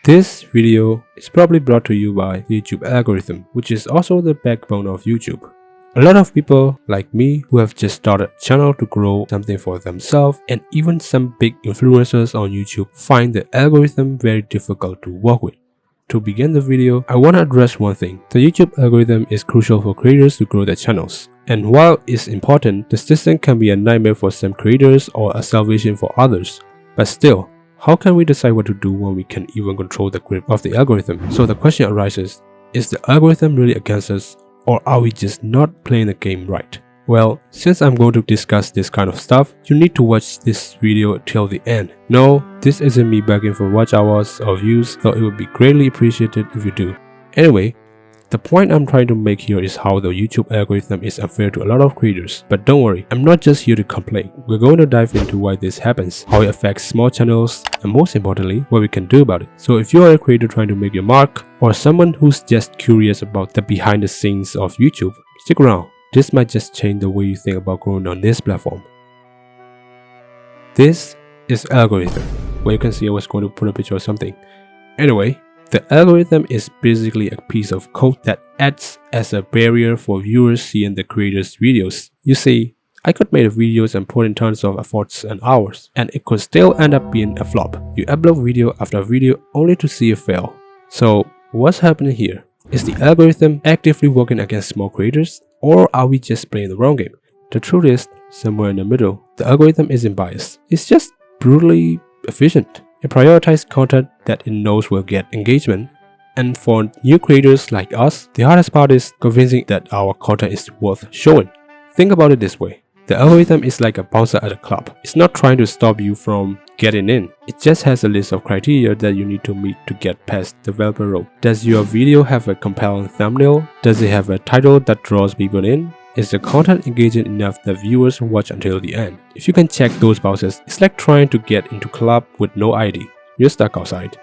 This video is probably brought to you by the YouTube algorithm, which is also the backbone of YouTube. A lot of people like me who have just started a channel to grow something for themselves, and even some big influencers on YouTube find the algorithm very difficult to work with. To begin the video, I want to address one thing. The YouTube algorithm is crucial for creators to grow their channels. And while it's important, the system can be a nightmare for some creators or a salvation for others. But still, how can we decide what to do when we can't even control the grip of the algorithm? So the question arises, is the algorithm really against us, or are we just not playing the game right? Well, since I'm going to discuss this kind of stuff, you need to watch this video till the end. No, this isn't me begging for watch hours or views, though it would be greatly appreciated if you do. Anyway, the point I'm trying to make here is how the YouTube algorithm is unfair to a lot of creators. But don't worry, I'm not just here to complain. We're going to dive into why this happens, how it affects small channels, and most importantly, what we can do about it. So if you are a creator trying to make your mark, or someone who's just curious about the behind the scenes of YouTube, stick around. This might just change the way you think about growing on this platform. This is algorithm, where you can see I was going to put a picture or something. Anyway, the algorithm is basically a piece of code that acts as a barrier for viewers seeing the creator's videos. You see, I could make videos and put in tons of efforts and hours, and it could still end up being a flop. You upload video after video only to see it fail. So what's happening here? Is the algorithm actively working against small creators, or are we just playing the wrong game? The truth is, somewhere in the middle, the algorithm isn't biased. It's just brutally efficient. It prioritizes content that it knows will get engagement. And for new creators like us, the hardest part is convincing that our content is worth showing. Think about it this way. The algorithm is like a bouncer at a club. It's not trying to stop you from getting in. It just has a list of criteria that you need to meet to get past developer road. Does your video have a compelling thumbnail? Does it have a title that draws people in? Is the content engaging enough that viewers watch until the end? If you can check those boxes, it's like trying to get into club with no ID. You're stuck outside.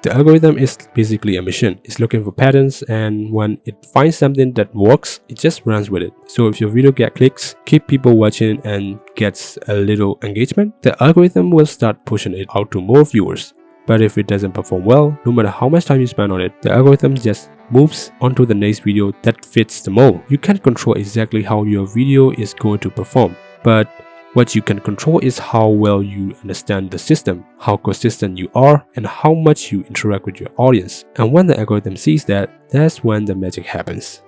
The algorithm is basically a machine. It's looking for patterns, and when it finds something that works, it just runs with it. So if your video gets clicks, keep people watching, and gets a little engagement, the algorithm will start pushing it out to more viewers. But if it doesn't perform well, no matter how much time you spend on it, the algorithm just moves onto the next video that fits the mold. You can't control exactly how your video is going to perform, but what you can control is how well you understand the system, how consistent you are, and how much you interact with your audience. And when the algorithm sees that, that's when the magic happens.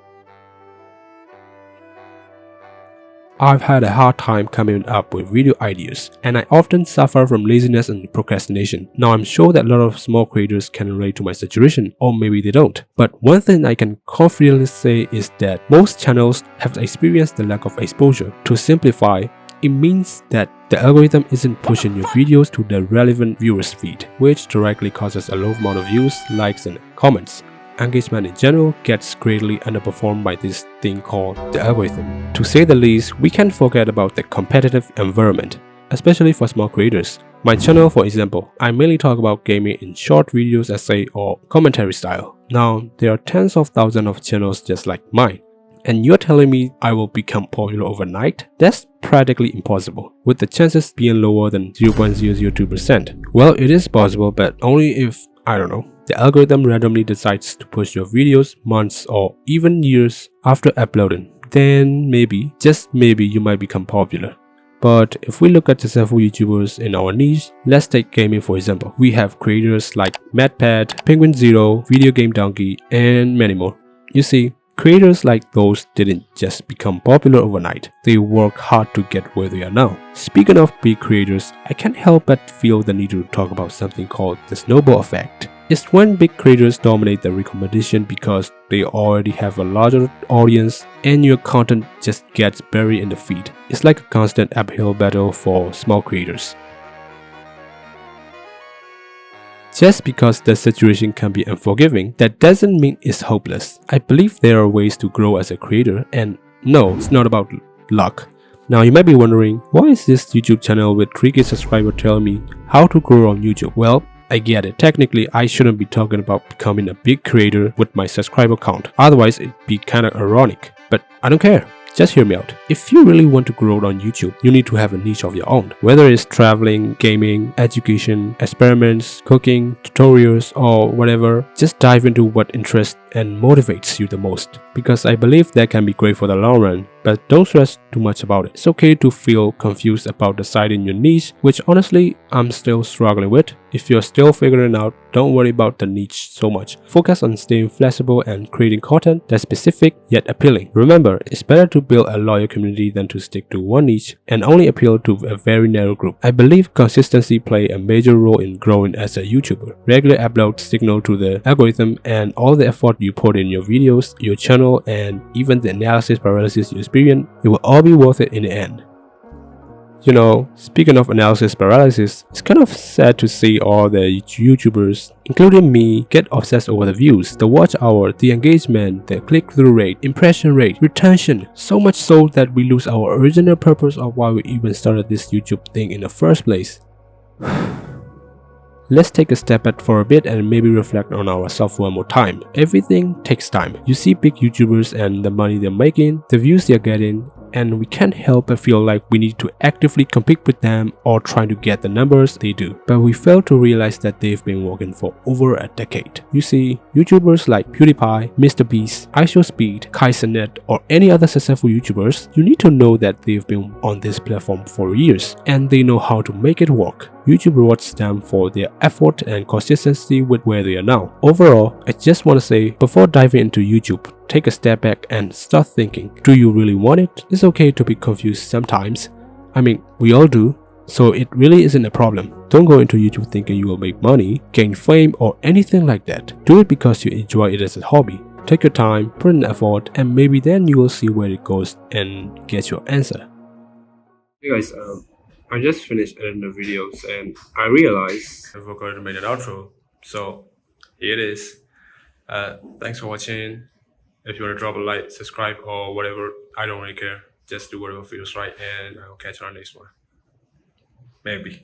I've had a hard time coming up with video ideas, and I often suffer from laziness and procrastination. Now I'm sure that a lot of small creators can relate to my situation, or maybe they don't. But one thing I can confidently say is that most channels have experienced the lack of exposure. To simplify, it means that the algorithm isn't pushing your videos to the relevant viewers feed, which directly causes a low amount of views, likes, and comments. Engagement in general gets greatly underperformed by this thing called the algorithm. To say the least, we can't forget about the competitive environment, especially for small creators. My channel, for example, I mainly talk about gaming in short videos, essay, or commentary style. Now, there are tens of thousands of channels just like mine. And you're telling me I will become popular overnight? That's practically impossible, with the chances being lower than 0.002%. Well, it is possible, but only if, I don't know, the algorithm randomly decides to push your videos months or even years after uploading. Then maybe, just maybe, you might become popular. But if we look at the several YouTubers in our niche, let's take gaming for example. We have creators like MadPat, Penguin Zero, Video Game Donkey, and many more. You see, creators like those didn't just become popular overnight. They work hard to get where they are now. Speaking of big creators, I can't help but feel the need to talk about something called the snowball effect. It's when big creators dominate the recommendation because they already have a larger audience and your content just gets buried in the feed. It's like a constant uphill battle for small creators. Just because the situation can be unforgiving, that doesn't mean it's hopeless. I believe there are ways to grow as a creator, and no, it's not about luck. Now you might be wondering, why is this YouTube channel with 3K subscribers telling me how to grow on YouTube? Well, I get it. Technically, I shouldn't be talking about becoming a big creator with my subscriber count. Otherwise, it'd be kinda ironic. But I don't care. Just hear me out. If you really want to grow on YouTube, you need to have a niche of your own. Whether it's traveling, gaming, education, experiments, cooking, tutorials, or whatever, just dive into what interests and motivates you the most. Because I believe that can be great for the long run, but don't stress too much about it. It's okay to feel confused about deciding your niche, which honestly, I'm still struggling with. If you're still figuring it out, don't worry about the niche so much. Focus on staying flexible and creating content that's specific yet appealing. Remember, it's better to build a loyal community than to stick to one niche and only appeal to a very narrow group. I believe consistency plays a major role in growing as a YouTuber. Regular uploads signal to the algorithm, and all the effort you put in your videos, your channel, and even the analysis paralysis you experience, it will all be worth it in the end. You know, speaking of analysis paralysis, it's kind of sad to see all the YouTubers, including me, get obsessed over the views, the watch hour, the engagement, the click-through rate, impression rate, retention, so much so that we lose our original purpose of why we even started this YouTube thing in the first place. Let's take a step back for a bit and maybe reflect on ourselves one more time. Everything takes time. You see big YouTubers and the money they're making, the views they're getting, and we can't help but feel like we need to actively compete with them or try to get the numbers they do. But we fail to realize that they've been working for over a decade. You see, YouTubers like PewDiePie, MrBeast, IShowSpeed, KaiSenet, or any other successful YouTubers, you need to know that they've been on this platform for years and they know how to make it work. YouTube rewards them for their effort and consistency with where they are now. Overall, I just want to say, before diving into YouTube, take a step back and start thinking, do you really want it? It's okay to be confused sometimes. I mean, we all do, so it really isn't a problem. Don't go into YouTube thinking you will make money, gain fame, or anything like that. Do it because you enjoy it as a hobby. Take your time, put in effort, and maybe then you will see where it goes and get your answer. Hey guys, I just finished editing the videos and I realized I forgot to make an outro. So here it is. Thanks for watching. If you want to drop a like, subscribe, or whatever, I don't really care. Just do whatever feels right, and I'll catch you on the next one. Maybe.